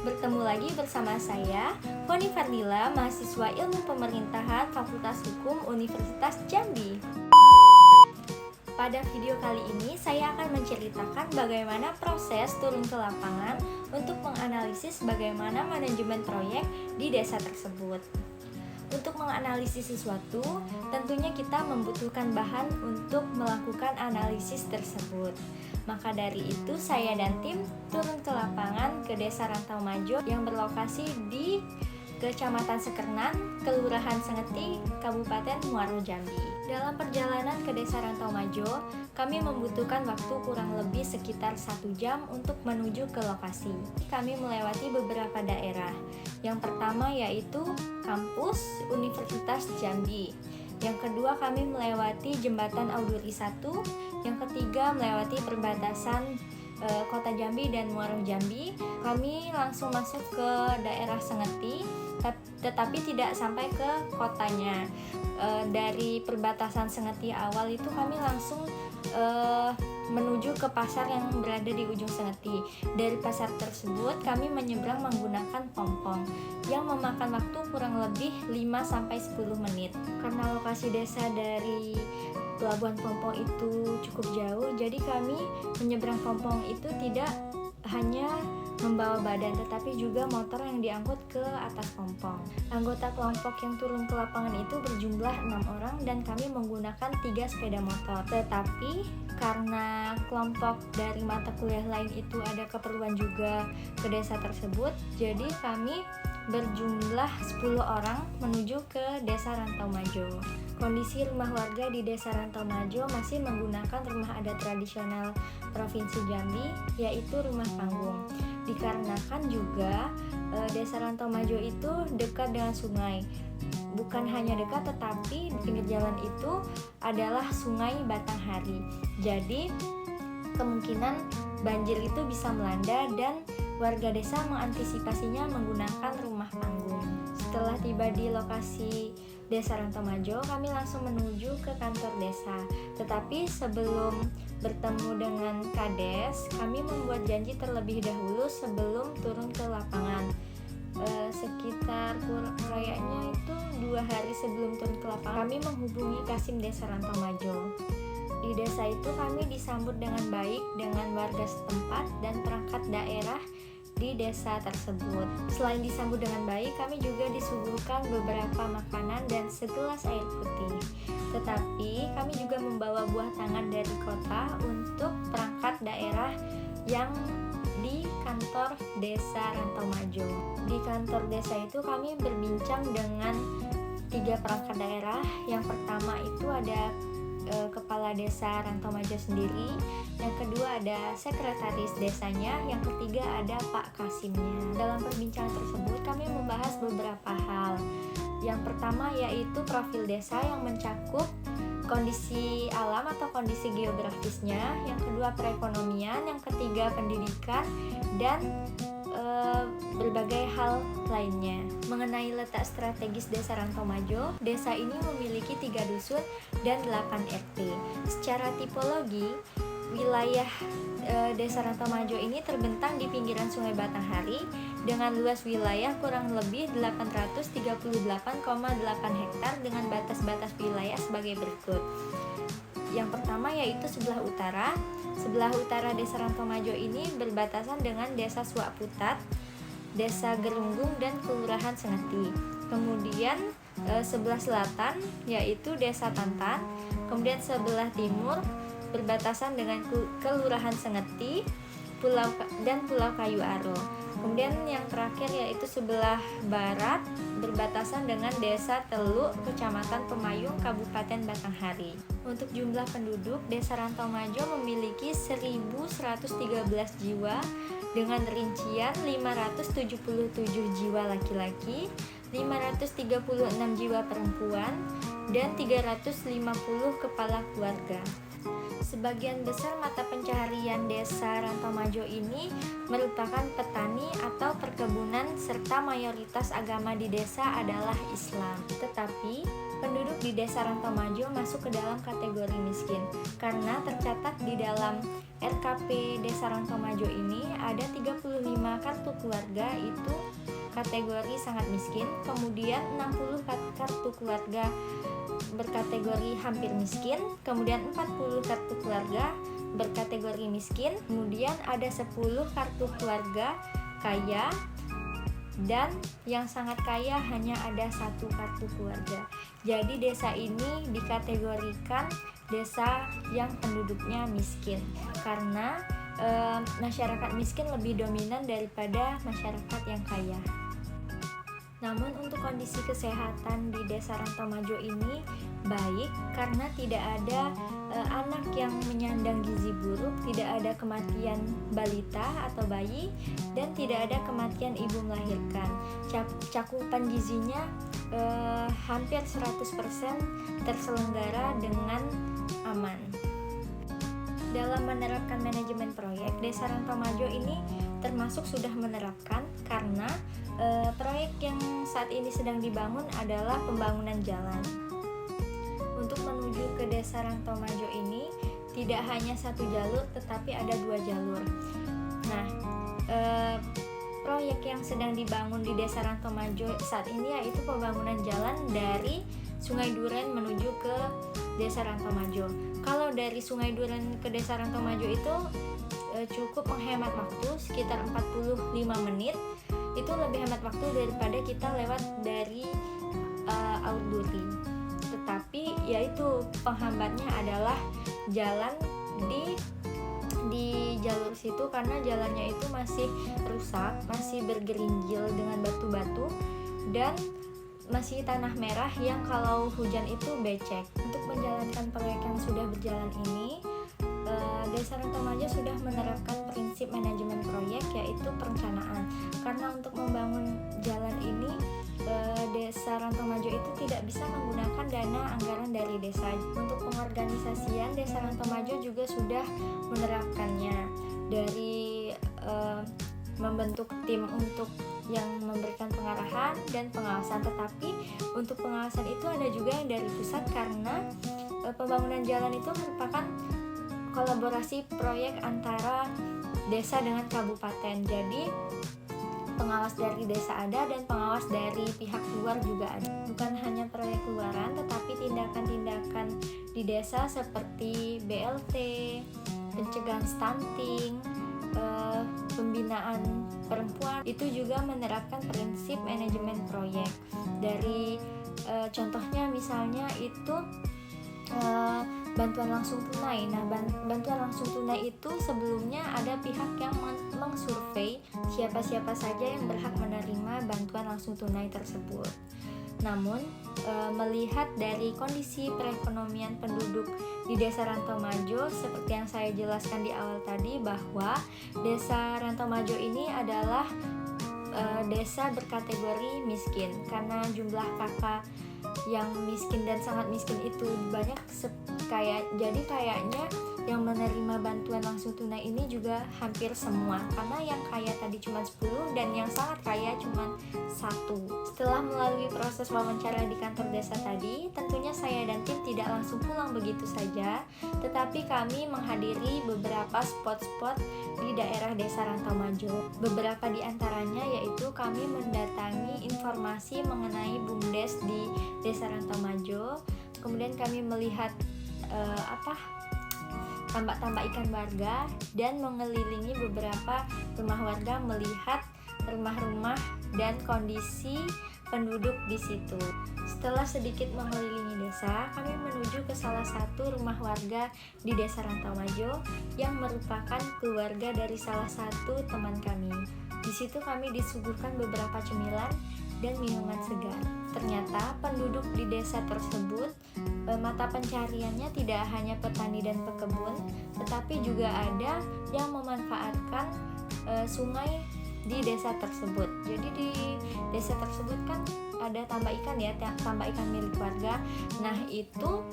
bertemu lagi bersama saya, Foni Fardila, mahasiswa Ilmu Pemerintahan Fakultas Hukum Universitas Jambi. Pada video kali ini, saya akan menceritakan bagaimana proses turun ke lapangan untuk menganalisis bagaimana manajemen proyek di desa tersebut. Untuk menganalisis sesuatu, tentunya kita membutuhkan bahan untuk melakukan analisis tersebut. Maka dari itu, saya dan tim turun ke lapangan ke Desa Rantau Majo yang berlokasi di Kecamatan Sekernan, Kelurahan Sengeti, Kabupaten Muaro Jambi. Dalam perjalanan ke Desa Rantau Majo, kami membutuhkan waktu kurang lebih sekitar 1 jam untuk menuju ke lokasi. Kami melewati beberapa daerah. Yang pertama yaitu kampus Universitas Jambi. Yang kedua kami melewati Jembatan Auduri 1. Yang ketiga melewati perbatasan Kota Jambi dan Muaro Jambi. Kami langsung masuk ke daerah Sengeti, tetapi tidak sampai ke kotanya. Dari perbatasan Sengeti awal itu kami langsung menuju ke pasar yang berada di ujung Sengeti. Dari pasar tersebut kami menyeberang menggunakan pompong yang memakan waktu kurang lebih 5-10 menit. Karena lokasi desa dari Pelabuhan Pompong itu cukup jauh, jadi kami menyeberang pompong itu tidak hanya membawa badan, tetapi juga motor yang diangkut ke atas pompong. Anggota kelompok yang turun ke lapangan itu berjumlah 6 orang dan kami menggunakan 3 sepeda motor. Tetapi karena kelompok dari mata kuliah lain itu ada keperluan juga ke desa tersebut, jadi kami berjumlah 10 orang menuju ke Desa Rantau Majo. Kondisi rumah warga di Desa Rantau Majo masih menggunakan rumah adat tradisional Provinsi Jambi, yaitu rumah panggung. Dikarenakan juga Desa Rantau Majo itu dekat dengan sungai. Bukan hanya dekat, tetapi di pinggir jalan itu adalah Sungai Batanghari. Jadi kemungkinan banjir itu bisa melanda dan warga desa mengantisipasinya menggunakan rumah panggung. Setelah tiba di lokasi Desa Rantau Majo, kami langsung menuju ke kantor desa. Tetapi sebelum bertemu dengan Kades, kami membuat janji terlebih dahulu sebelum turun ke lapangan. Sekitar kayaknya itu 2 hari sebelum turun ke lapangan, kami menghubungi Kasim Desa Rantau Majo. Di desa itu kami disambut dengan baik dengan warga setempat dan perangkat daerah di desa tersebut. Selain disambut dengan baik, kami juga disuguhkan beberapa makanan dan segelas air putih. Tetapi kami juga membawa buah tangan dari kota untuk perangkat daerah yang di kantor Desa Rantau Majo. Di kantor desa itu kami berbincang dengan 3 perangkat daerah. Yang pertama itu ada Kepala Desa Rantau Majo sendiri, yang kedua ada sekretaris desanya, yang ketiga ada Pak Kasimnya. Dalam perbincangan tersebut kami membahas beberapa hal. Yang pertama yaitu profil desa yang mencakup kondisi alam atau kondisi geografisnya, yang kedua perekonomian, yang ketiga pendidikan, dan berbagai hal lainnya. Mengenai letak strategis Desa Rantau Majo, desa ini memiliki 3 dusun dan 8 RT. Secara tipologi, wilayah Desa Rantau Majo ini terbentang di pinggiran Sungai Batanghari dengan luas wilayah kurang lebih 838,8 hektar dengan batas-batas wilayah sebagai berikut. Yang pertama yaitu sebelah utara. Sebelah utara Desa Rantau Majo ini berbatasan dengan Desa Suaputat, Desa Gerunggung, dan Kelurahan Sengeti. Kemudian sebelah selatan yaitu Desa Tantan. Kemudian sebelah timur berbatasan dengan Kelurahan Sengeti dan Pulau Kayu Aro. Kemudian yang terakhir yaitu sebelah barat berbatasan dengan Desa Teluk, Kecamatan Pemayung, Kabupaten Batanghari. Untuk jumlah penduduk, Desa Rantau Majo memiliki 1.113 jiwa dengan rincian 577 jiwa laki-laki, 536 jiwa perempuan, dan 350 kepala keluarga. Sebagian besar mata pencaharian Desa Rantau Majo ini merupakan petani atau perkebunan serta mayoritas agama di desa adalah Islam. Tetapi penduduk di Desa Rantomajo masuk ke dalam kategori miskin karena tercatat di dalam RKP Desa Rantomajo ini ada 35 kartu keluarga itu kategori sangat miskin, kemudian 60 kartu keluarga berkategori hampir miskin, kemudian 40 kartu keluarga berkategori miskin, kemudian ada 10 kartu keluarga kaya, dan yang sangat kaya hanya ada 1 kartu keluarga. Jadi desa ini dikategorikan desa yang penduduknya miskin karena masyarakat miskin lebih dominan daripada masyarakat yang kaya. Namun untuk kondisi kesehatan di Desa Rantomajo ini baik karena tidak ada anak yang menyandang gizi buruk, tidak ada kematian balita atau bayi, dan tidak ada kematian ibu melahirkan. Cakupan gizinya hampir 100% terselenggara dengan aman. Dalam menerapkan manajemen proyek, Desa Rantomajo ini termasuk sudah menerapkan karena proyek yang saat ini sedang dibangun adalah pembangunan jalan. Untuk menuju ke Desa Rantomajo ini tidak hanya 1 jalur tetapi ada 2 jalur. Nah, proyek yang sedang dibangun di Desa Rantomajo saat ini yaitu pembangunan jalan dari Sungai Duren menuju ke Desa Rantomajo. Kalau dari Sungai Duren ke Desa Rantomajo itu cukup menghemat waktu sekitar 45 menit. Itu lebih hemat waktu daripada kita lewat dari Auduri. Tetapi yaitu penghambatnya adalah jalan di jalur situ karena jalannya itu masih rusak, masih bergerinjil dengan batu-batu dan masih tanah merah yang kalau hujan itu becek. Untuk menjalankan proyek yang sudah berjalan ini, Desa Rantomajo sudah menerapkan prinsip manajemen proyek yaitu perencanaan. Karena untuk membangun jalan ini, Desa Rantomajo itu tidak bisa menggunakan dana anggaran dari desa. Untuk pengorganisasian, Desa Rantomajo juga sudah menerapkannya dari membentuk tim untuk yang memberikan pengarahan dan pengawasan. Tetapi untuk pengawasan itu ada juga yang dari pusat karena pembangunan jalan itu merupakan kolaborasi proyek antara desa dengan kabupaten. Jadi pengawas dari desa ada dan pengawas dari pihak luar juga ada. Bukan hanya proyek luaran tetapi tindakan-tindakan di desa seperti BLT, pencegahan stunting, pembinaan perempuan itu juga menerapkan prinsip manajemen proyek. Dari contohnya misalnya itu bantuan langsung tunai. Nah, bantuan langsung tunai itu sebelumnya ada pihak yang mengsurvei siapa-siapa saja yang berhak menerima bantuan langsung tunai tersebut. Namun, melihat dari kondisi perekonomian penduduk di Desa Rantomajo seperti yang saya jelaskan di awal tadi bahwa Desa Rantomajo ini adalah desa berkategori miskin karena jumlah kakak yang miskin dan sangat miskin itu banyak. Jadi kayaknya yang menerima bantuan langsung tunai ini juga hampir semua karena yang kaya tadi cuma 10 dan yang sangat kaya cuma 1. Setelah melalui proses wawancara di kantor desa tadi, tentunya saya dan tim tidak langsung pulang begitu saja, tetapi kami menghadiri beberapa spot-spot di daerah Desa Rantomajo. Beberapa di antaranya yaitu kami mendatangi informasi mengenai BUMDes di Desa Rantomajo, kemudian kami melihat tambak-tambak ikan warga dan mengelilingi beberapa rumah warga melihat rumah-rumah dan kondisi penduduk di situ. Setelah sedikit mengelilingi desa, kami menuju ke salah satu rumah warga di Desa Rantomajo yang merupakan keluarga dari salah satu teman kami. Di situ kami disuguhkan beberapa cemilan dan minuman segar. Ternyata penduduk di desa tersebut mata pencariannya tidak hanya petani dan pekebun, tetapi juga ada yang memanfaatkan sungai di desa tersebut. Jadi di desa tersebut kan ada tambak ikan ya, tambak ikan milik warga. Nah, itu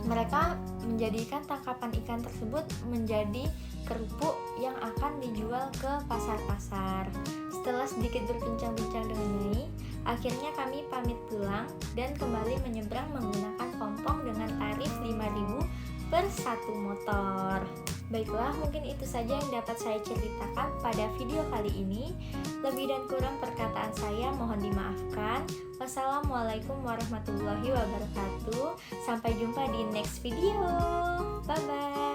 mereka menjadikan tangkapan ikan tersebut menjadi kerupuk yang akan dijual ke pasar-pasar. Setelah sedikit berbincang-bincang dengan Nyai, Akhirnya kami pamit pulang dan kembali menyeberang menggunakan pompong dengan tarif 5.000 per satu motor. Baiklah, mungkin itu saja yang dapat saya ceritakan pada video kali ini. Lebih dan kurang perkataan saya mohon dimaafkan. Wassalamualaikum warahmatullahi wabarakatuh. Sampai jumpa di next video. Bye bye.